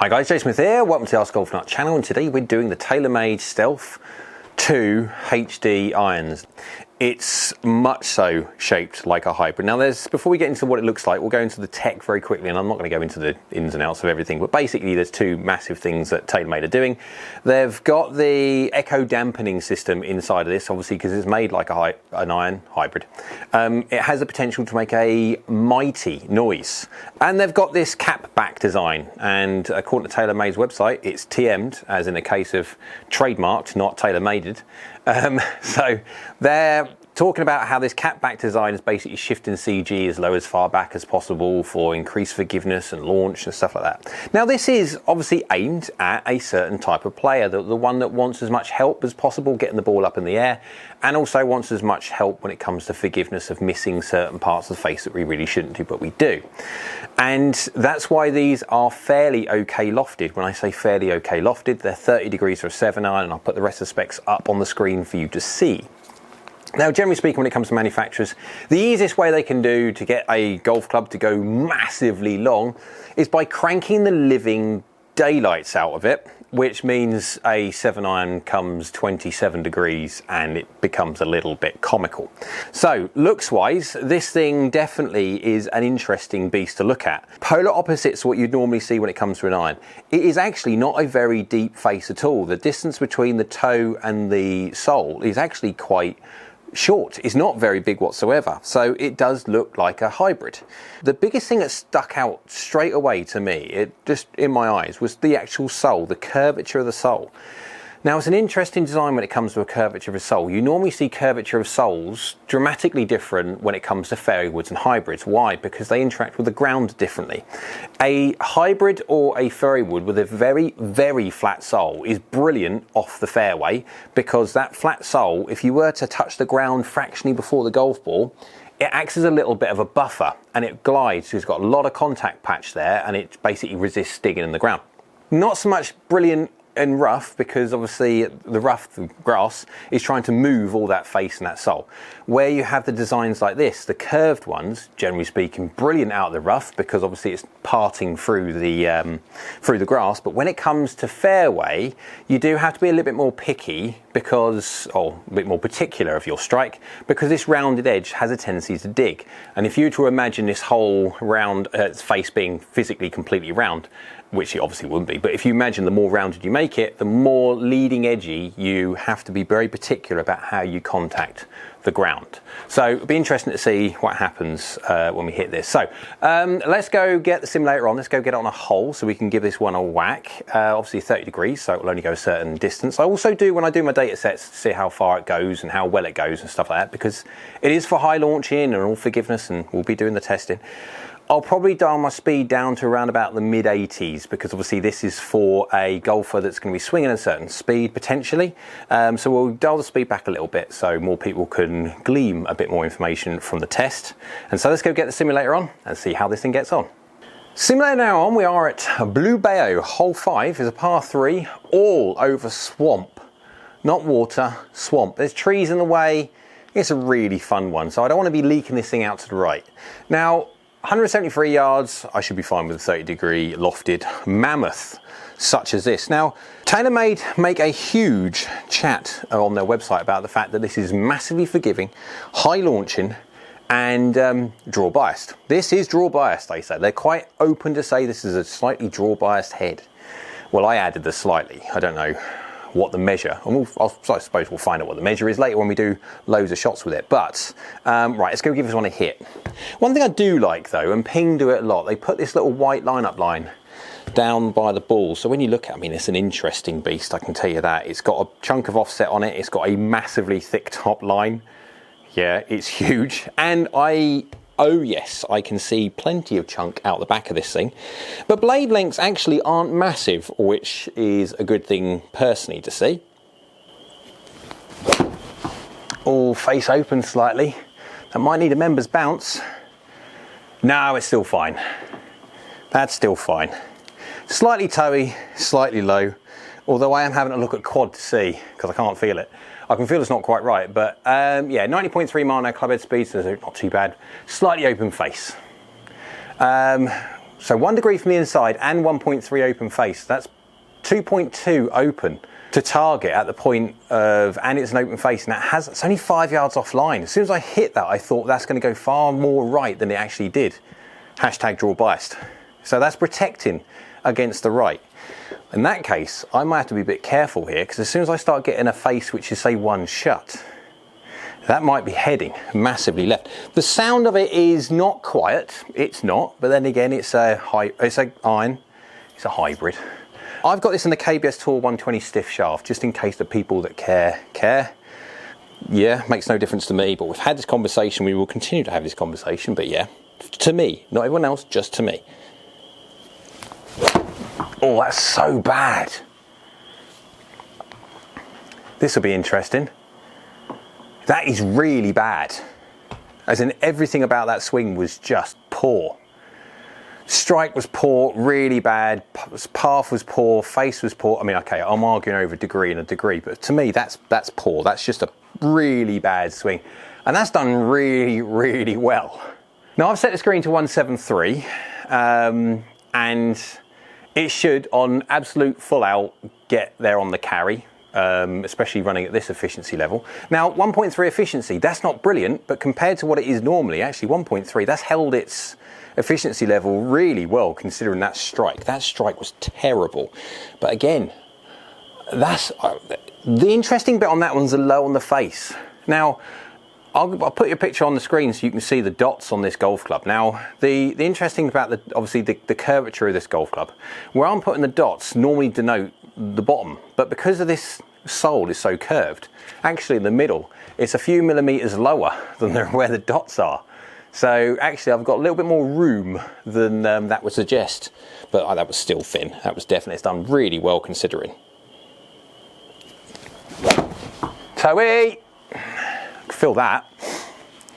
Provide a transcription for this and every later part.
Hi guys, Jason Smith here, welcome to the AskGolfNut channel, and today we're doing the Taylormade Stealth 2 HD irons. It's much so shaped like a hybrid. Now before we get into what it looks like, we'll go into the tech very quickly, and I'm not going to go into the ins and outs of everything, but basically there's two massive things that Taylormade are doing. They've got the echo dampening system inside of this, obviously because it's made like an iron hybrid. It has the potential to make a mighty noise. And they've got this cap back design, and according to Taylormade's website, it's TM'd, as in the case of trademarked, not tailor-maded. So they're talking about how this cap back design is basically shifting CG as low as far back as possible for increased forgiveness and launch and stuff like that. Now this is obviously aimed at a certain type of player, the one that wants as much help as possible getting the ball up in the air, and also wants as much help when it comes to forgiveness of missing certain parts of the face that we really shouldn't do, but we do. And that's why these are fairly okay lofted. When I say fairly okay lofted, they're 30 degrees for a 7-iron, and I'll put the rest of the specs up on the screen for you to see. Now, generally speaking, when it comes to manufacturers, the easiest way they can do to get a golf club to go massively long is by cranking the living daylights out of it, which means a 7-iron comes 27 degrees and it becomes a little bit comical. So, looks-wise, this thing definitely is an interesting beast to look at. Polar opposites to what you'd normally see when it comes to an iron. It is actually not a very deep face at all. The distance between the toe and the sole is actually quite short. It's not very big whatsoever, so it does look like a hybrid. The biggest thing that stuck out straight away to me, it just in my eyes, was the actual sole, the curvature of the sole. Now, it's an interesting design when it comes to a curvature of a sole. You normally see curvature of soles dramatically different when it comes to fairway woods and hybrids. Why? Because they interact with the ground differently. A hybrid or a fairway wood with a very, very flat sole is brilliant off the fairway, because that flat sole, if you were to touch the ground fractionally before the golf ball, it acts as a little bit of a buffer, and it glides, so it's got a lot of contact patch there, and it basically resists digging in the ground. Not so much brilliant in rough, because obviously the grass is trying to move all that face and that sole. Where you have the designs like this, the curved ones, generally speaking, brilliant out of the rough, because obviously it's parting through the grass. But when it comes to fairway, you do have to be a little bit more picky, because, or a bit more particular of your strike, because this rounded edge has a tendency to dig. And if you were to imagine this whole round face being physically completely round, which it obviously wouldn't be, but if you imagine the more rounded you make it, the more leading edgy you have to be very particular about how you contact the ground. So it'll be interesting to see what happens when we hit this. So let's go get the simulator on. Let's go get it on a hole so we can give this one a whack. Obviously 30 degrees, so it will only go a certain distance. I also do, when I do my data sets, to see how far it goes and how well it goes and stuff like that, because it is for high launching and all forgiveness, and we'll be doing the testing. I'll probably dial my speed down to around about the mid-80s, because obviously this is for a golfer that's going to be swinging at a certain speed potentially. So we'll dial the speed back a little bit so more people can glean a bit more information from the test. And so let's go get the simulator on and see how this thing gets on. Simulator now on, we are at Blue Bayou, hole 5 is a par 3, all over swamp. Not water, swamp. There's trees in the way. It's a really fun one, so I don't want to be leaking this thing out to the right. Now, 173 yards, I should be fine with a 30 degree lofted mammoth such as this. Now, Taylormade make a huge chat on their website about the fact that this is massively forgiving, high launching, and draw biased. This is draw biased, they say. They're quite open to say this is a slightly draw biased head. Well, I added the slightly. I don't know what the measure, and I suppose we'll find out what the measure is later when we do loads of shots with it. But right, let's go give this one a hit. One thing I do like though, and Ping do it a lot, they put this little white lineup line down by the ball, so when you look at it, I mean, it's an interesting beast, I can tell you that. It's got a chunk of offset on it, it's got a massively thick top line. Yeah, it's huge, and oh yes, I can see plenty of chunk out the back of this thing. But blade lengths actually aren't massive, which is a good thing personally to see. All face open slightly. That might need a member's bounce. No, it's still fine. That's still fine. Slightly toey, slightly low, although I am having a look at quad to see, because I can't feel it. I can feel it's not quite right, but yeah, 90.3 mile an hour clubhead speed, so not too bad. Slightly open face. So 1 degree from the inside and 1.3 open face. That's 2.2 open to target at the point of, and it's an open face, and it's only 5 yards offline. As soon as I hit that, I thought that's going to go far more right than it actually did. Hashtag draw biased. So that's protecting against the right. In that case, I might have to be a bit careful here, because as soon as I start getting a face which is, say, one shut, that might be heading massively left. The sound of it is not quiet, it's not, but then again, it's an iron, it's a hybrid. I've got this in the KBS Tour 120 stiff shaft, just in case the people that care. Yeah, makes no difference to me, but we've had this conversation, we will continue to have this conversation, but yeah, to me, not everyone else, just to me. Oh, that's so bad. This will be interesting. That is really bad. As in, everything about that swing was just poor. Strike was poor, really bad. Path was poor, face was poor. I mean, okay, I'm arguing over a degree and a degree, but to me, that's poor. That's just a really bad swing. And that's done really, really well. Now, I've set the screen to 173, and it should, on absolute full out, get there on the carry. Especially running at this efficiency level. Now, 1.3 efficiency, that's not brilliant, but compared to what it is normally, actually 1.3, that's held its efficiency level really well, considering that strike. That strike was terrible. But again, that's the interesting bit on that one's the low on the face. Now, I'll put your picture on the screen so you can see the dots on this golf club. Now, the interesting about obviously the curvature of this golf club, where I'm putting the dots normally denote the bottom, but because of this sole is so curved, actually in the middle, it's a few millimeters lower than where the dots are. So actually I've got a little bit more room than that would suggest, but that was still thin. That was definitely, it's done really well considering. Toe-y! Feel that.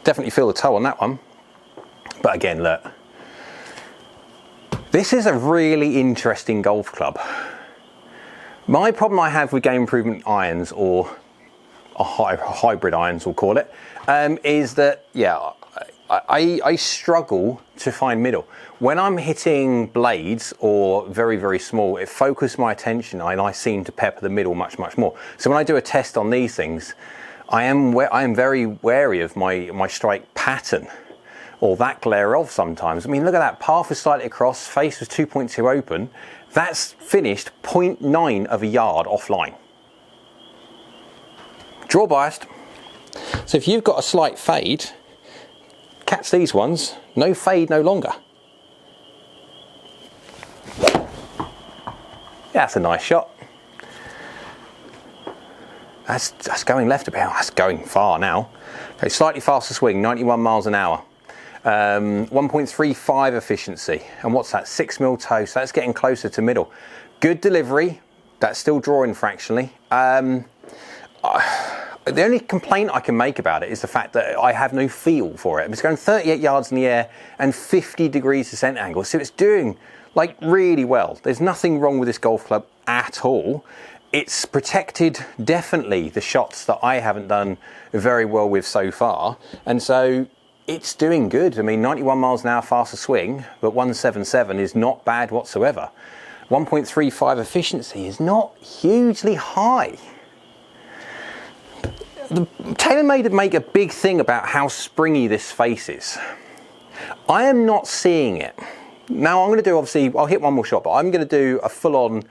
Definitely feel the toe on that one. But again, look. This is a really interesting golf club. My problem I have with game improvement irons, or hybrid irons we'll call it, is that, yeah, I struggle to find middle. When I'm hitting blades or very, very small, it focuses my attention and I seem to pepper the middle much, much more. So when I do a test on these things, I am very wary of my strike pattern, or that glare of sometimes. I mean, look at that, path was slightly across, face was 2.2 open. That's finished 0.9 of a yard offline. Draw biased. So if you've got a slight fade, catch these ones, no fade no longer. Yeah, that's a nice shot. That's going left a bit. That's going far now. Okay, slightly faster swing, 91 miles an hour. 1.35 efficiency, and what's that, 6 mil toe, so that's getting closer to middle. Good delivery, that's still drawing fractionally. The only complaint I can make about it is the fact that I have no feel for it. It's going 38 yards in the air and 50 degrees descent angle, so it's doing like really well. There's nothing wrong with this golf club at all. It's protected definitely the shots that I haven't done very well with so far, and so it's doing good. I mean, 91 miles an hour faster swing, but 177 is not bad whatsoever. 1.35 efficiency is not hugely high. Taylormade make a big thing about how springy this face is. I am not seeing it. Now I'm going to do, obviously, I'll hit one more shot, but I'm going to do a full-on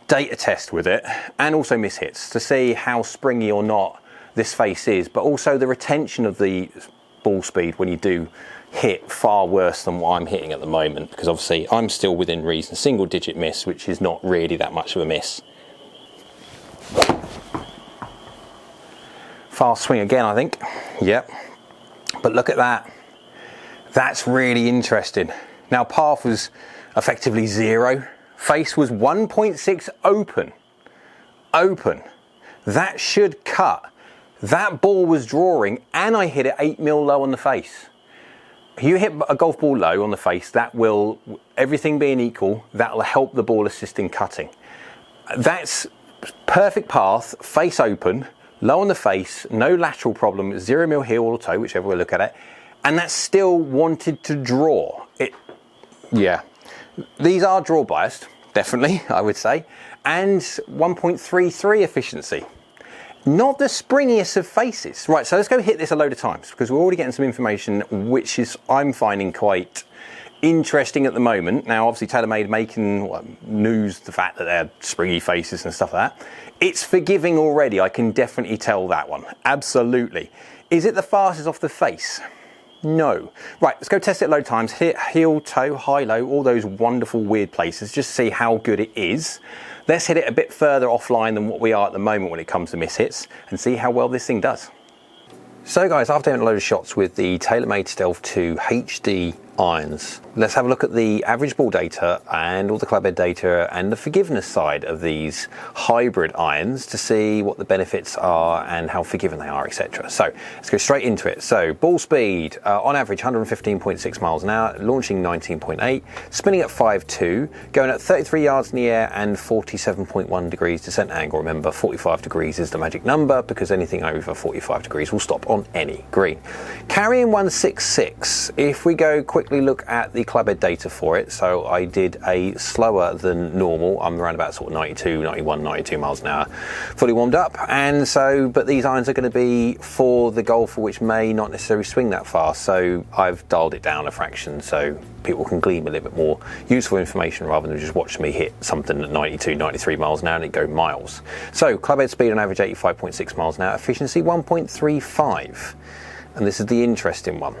data test with it, and also miss hits to see how springy or not this face is, but also the retention of the ball speed when you do hit far worse than what I'm hitting at the moment, because obviously I'm still within reason. Single digit miss, which is not really that much of a miss. Fast swing again, I think. Yep. But look at that. That's really interesting. Now, path was effectively 0. Face was 1.6 open. Open. That should cut. That ball was drawing, and I hit it 8 mil low on the face. You hit a golf ball low on the face, that will, everything being equal, that will help the ball assist in cutting. That's perfect path, face open, low on the face, no lateral problem, 0 mil heel or toe, whichever way you look at it, and that still wanted to draw. Yeah, These are draw biased, definitely, I would say, and 1.33 efficiency. Not the springiest of faces. Right, so let's go hit this a load of times because we're already getting some information which is I'm finding quite interesting at the moment. Now, obviously, Taylormade making news the fact that they're springy faces and stuff like that. It's forgiving already. I can definitely tell that one. Absolutely. Is it the fastest off the face? No. Right, let's go test it a load of times. Hit heel, toe, high, low, all those wonderful weird places. Just see how good it is. Let's hit it a bit further offline than what we are at the moment when it comes to mishits and see how well this thing does. So guys, after doing a load of shots with the Taylormade Stealth 2 HD irons, let's have a look at the average ball data and all the club head data and the forgiveness side of these hybrid irons to see what the benefits are and how forgiving they are, etc. So let's go straight into it. So ball speed, on average 115.6 miles an hour, launching 19.8, spinning at 5.2, going at 33 yards in the air and 47.1 degrees descent angle. Remember, 45 degrees is the magic number because anything over 45 degrees will stop on any green. Carrying 166. If we go quickly look at the club head data for it, so I did a slower than normal. I'm around about sort of 92, 91, 92 miles an hour, fully warmed up. And so, but these irons are going to be for the golfer which may not necessarily swing that fast. So I've dialed it down a fraction so people can glean a little bit more useful information rather than just watch me hit something at 92, 93 miles an hour and it go miles. So club head speed on average 85.6 miles an hour, efficiency 1.35. And this is the interesting one.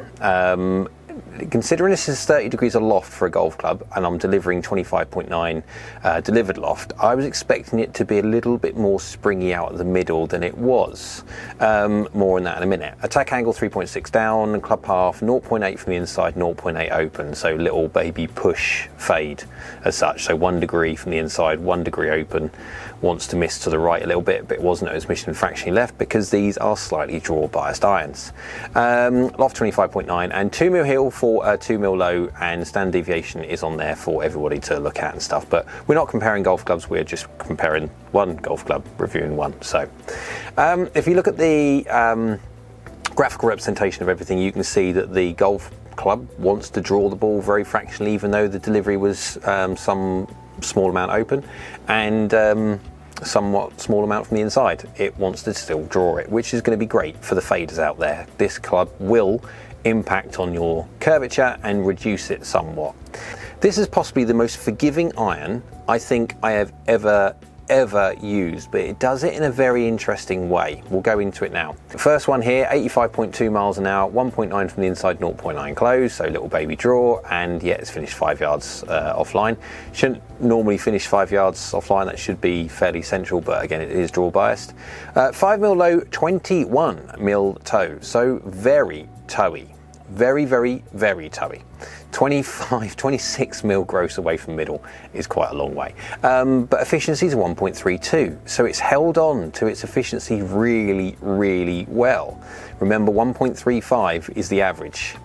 Considering this is 30 degrees aloft for a golf club and I'm delivering 25.9 delivered loft, I was expecting it to be a little bit more springy out of the middle than it was. More on that in a minute. Attack angle 3.6 down, club path 0.8 from the inside, 0.8 open, so little baby push fade as such. So 1 degree from the inside, 1 degree open. Wants to miss to the right a little bit, but it wasn't as mission fractionally left because these are slightly draw biased irons. Loft 25.9 and 2 mil heel for 2 mil low, and standard deviation is on there for everybody to look at and stuff. But we're not comparing golf clubs, we're just comparing one golf club, reviewing one. So if you look at the graphical representation of everything, you can see that the golf club wants to draw the ball very fractionally, even though the delivery was some small amount open and somewhat small amount from the inside. It wants to still draw it, which is going to be great for the faders out there. This club will impact on your curvature and reduce it somewhat. This is possibly the most forgiving iron I think I have ever used, but it does it in a very interesting way. We'll go into it now. The first one here, 85.2 miles an hour, 1.9 from the inside, 0.9 close, so little baby draw, and yeah, it's finished 5 yards offline. Shouldn't normally finish 5 yards offline, that should be fairly central, but again, it is draw biased. 5 mil low, 21 mil toe, so very toey. Very, very, very toey. 26 mil gross away from middle is quite a long way. But efficiency is 1.32, so it's held on to its efficiency really, really well. Remember, 1.35 is the average.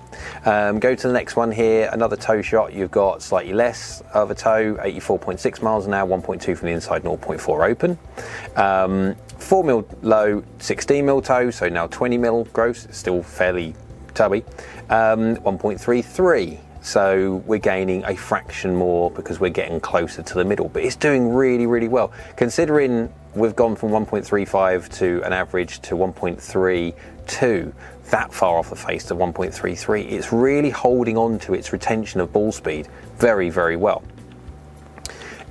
Go to the next one here, another toe shot. You've got slightly less of a toe, 84.6 miles an hour, 1.2 from the inside, 0.4 open. 4 mil low, 16 mil toe, so now 20 mil gross, it's still fairly toey. 1.33. So we're gaining a fraction more because we're getting closer to the middle, but it's doing really, really well. Considering we've gone from 1.35 to an average to 1.32, that far off the face to 1.33, it's really holding on to its retention of ball speed very, very well.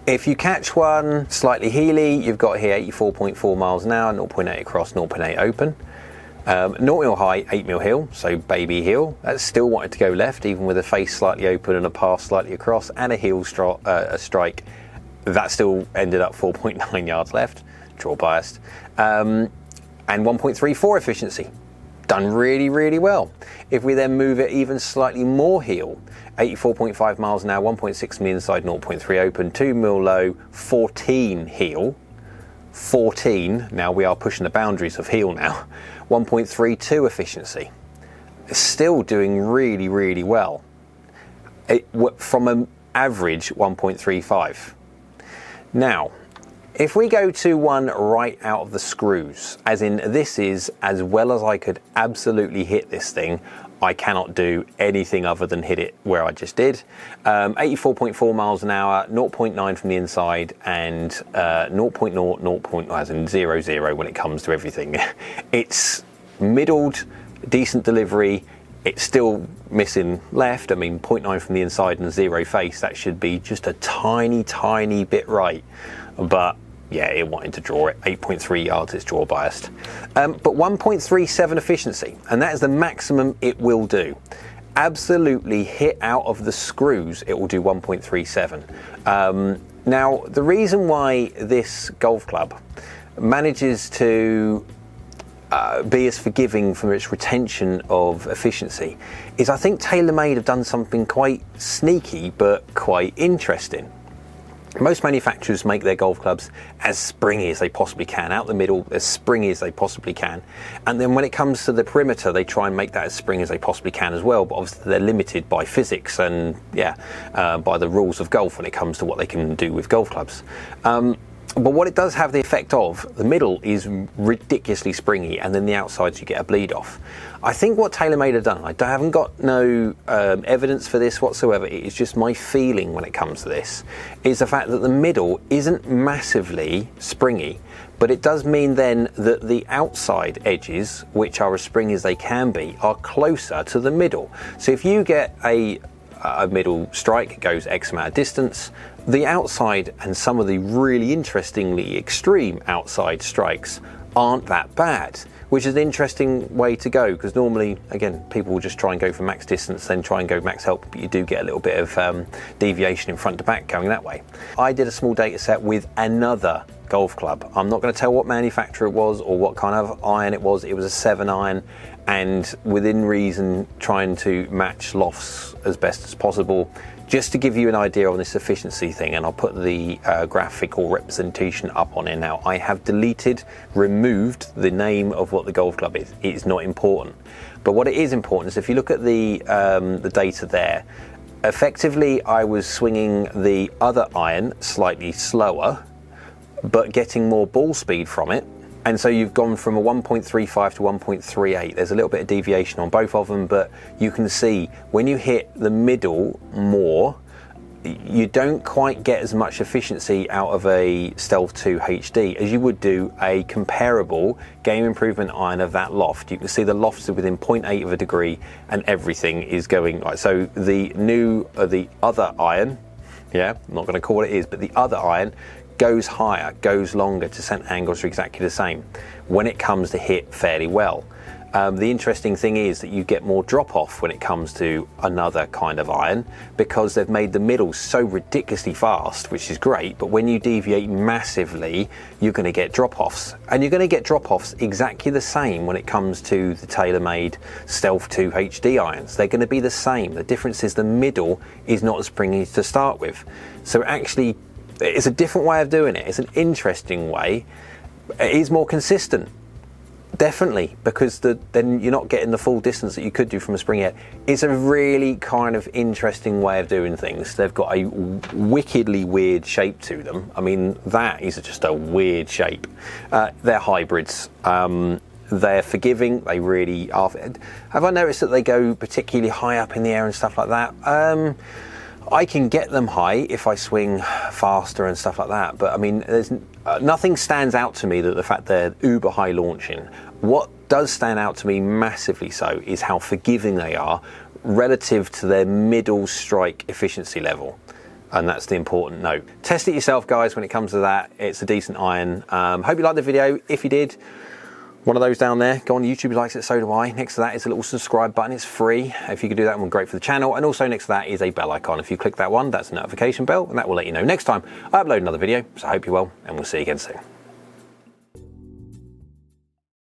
If you catch one slightly heely, you've got here 84.4 miles an hour, 0.8 across, 0.8 open. 0 mil high, 8 mil heel, so baby heel. That's still wanted to go left, even with a face slightly open and a path slightly across, and a heel strike. That still ended up 4.9 yards left, draw biased. And 1.34 efficiency. Done really, really well. If we then move it even slightly more heel, 84.5 miles an hour, 1.6 from the inside, 0.3 open, 2 mil low, 14 heel. 14, now we are pushing the boundaries of heel now. 1.32 efficiency. It's still doing really, really well. From an average 1.35. Now, if we go to one right out of the screws, as in this is as well as I could absolutely hit this thing I cannot do anything other than hit it where I just did. 84.4 miles an hour, 0.9 from the inside, and 0.0, as in 0.0 when it comes to everything. It's middled, decent delivery. It's still missing left. I mean, 0.9 from the inside and 0 face. That should be just a tiny bit right. But yeah, it wanted to draw it. 8.3 yards, it's draw biased. But 1.37 efficiency, and that is the maximum it will do. Absolutely hit out of the screws, it will do 1.37. Now, the reason why this golf club manages to be as forgiving from its retention of efficiency is I think Taylormade have done something quite sneaky but quite interesting. Most manufacturers make their golf clubs as springy as they possibly can, out the middle, as springy as they possibly can. And then when it comes to the perimeter, they try and make that as springy as they possibly can as well. But obviously they're limited by physics and by the rules of golf when it comes to what they can do with golf clubs. But what it does have the effect of, the middle is ridiculously springy, and then the outsides you get a bleed off. I think what Taylormade have done, I haven't got no evidence for this whatsoever, it is just my feeling when it comes to this, is the fact that the middle isn't massively springy, but it does mean then that the outside edges, which are as springy as they can be, are closer to the middle. So if you get a middle strike, goes X amount of distance, the outside and some of the really interestingly extreme outside strikes aren't that bad, which is an interesting way to go, because normally, again, people will just try and go for max distance, then try and go max help, but you do get a little bit of deviation in front to back going that way. I did a small data set with another golf club. I'm not going to tell what manufacturer it was or what kind of iron it was. It was a 7 iron, and within reason trying to match lofts as best as possible, just to give you an idea on this efficiency thing. And I'll put the graphical representation up on it now. I have removed the name of what the golf club is. It's not important, but what it is important is if you look at the data there, effectively I was swinging the other iron slightly slower but getting more ball speed from it. And so you've gone from a 1.35 to 1.38. There's a little bit of deviation on both of them, but you can see when you hit the middle more, you don't quite get as much efficiency out of a Stealth 2 HD as you would do a comparable game improvement iron of that loft. You can see the lofts are within 0.8 of a degree and everything is going right. So the other iron, I'm not going to call what it is, but the other iron goes higher, goes longer, descent angles are exactly the same when it comes to hit fairly well. The interesting thing is that you get more drop off when it comes to another kind of iron, because they've made the middle so ridiculously fast, which is great, but when you deviate massively, you're going to get drop offs, and you're going to get drop offs exactly the same when it comes to the Taylormade Stealth 2 HD irons. They're going to be the same. The difference is the middle is not as springy to start with. So actually, it's a different way of doing it. It's an interesting way. It is more consistent, definitely, because then you're not getting the full distance that you could do from a spring head. It's a really kind of interesting way of doing things. They've got a wickedly weird shape to them. I mean, that is just a weird shape. They're hybrids. They're forgiving. They really are. Have I noticed that they go particularly high up in the air and stuff like that? I can get them high if I swing faster and stuff like that, but I mean, there's nothing stands out to me that the fact they're uber high launching. What does stand out to me massively so is how forgiving they are relative to their middle strike efficiency level. And that's the important note. Test it yourself, guys, when it comes to that. It's a decent iron. Hope you liked the video. If you did, one of those down there, go on YouTube, likes it, so do I. Next to that is a little subscribe button, it's free. If you could do that, it would be great for the channel. And also next to that is a bell icon. If you click that one, that's a notification bell, and that will let you know next time I upload another video. So I hope you're well, and we'll see you again soon.